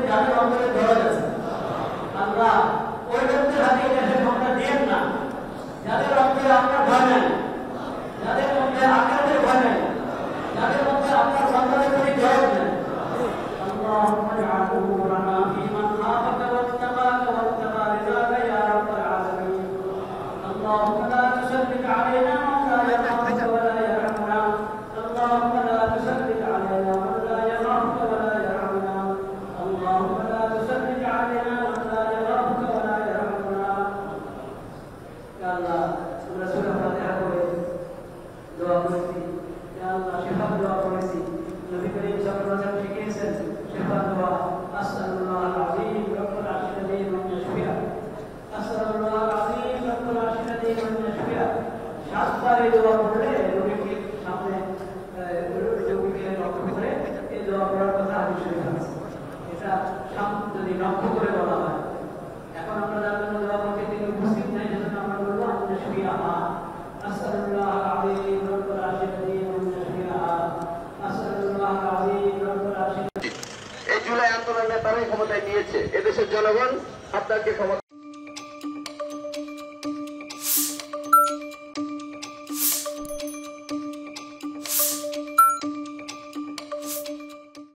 যাদের অন্তরে দরদ আছে আল্লাহ ওই ব্যক্তির হাতে দেশের ক্ষমতা দিয়েন না যাদের অন্তরে আপনার ভয় নাই, যাদের মধ্যে আখেরাতের ভয় নাই, যাদের মধ্যে আপনার সন্তানের প্রতি দরদ নেই। اللهم اجعل امورنا في من خافك واتقاك واتبع رضاك يا رب العالمين. اللهم لا تسلط علينا من لا يخافك ولا يرحمنا. اللهم لا تسلط علينا من لا يخافك ولا يرحمنا. اللهم لا تسلط علينا من لا يخافك ولا يرحمنا. يا الله رسول فاتحه করে দোয়া করেছি। يا الله শিফা দোয়া করেছি। নবী করিম সাল্লাল্লাহু আলাইহি ওয়াসাল্লাম শিখিয়েছেন শিফা দোয়া। আসসালামু আলাইহি রব্বুল আশিরাদিন ওয়া ইয়াশফিয়া। আসসালামু আলাইহি রব্বুল আশিরাদিন ওয়া ইয়াশফিয়া। সাতবার এই দোয়া পড়লে রোগীর সামনে রোগীকে লক্ষ্য করে এই দোয়া পড়ার কথা হাদিস শরীফে আছে। এটা যদি লক্ষ্য করে বলা হয়। এখন আমরা যার জন্য দোয়া করতে তিনি উপস্থিত নাই, সেজন্য আমরা বলবো ইয়াশফিয়া। আসসালামু আলাইহি রব্বুল আশিরাদিন ওয়া ইয়াশফিয়া। আসসালামু আলাইহি রব্বুল আশিরাদিন। এই জুলাই আন্দোলনের তারাই ক্ষমতায় নিয়েছে। এদেশের জনগণ আপনাকে ক্ষমতা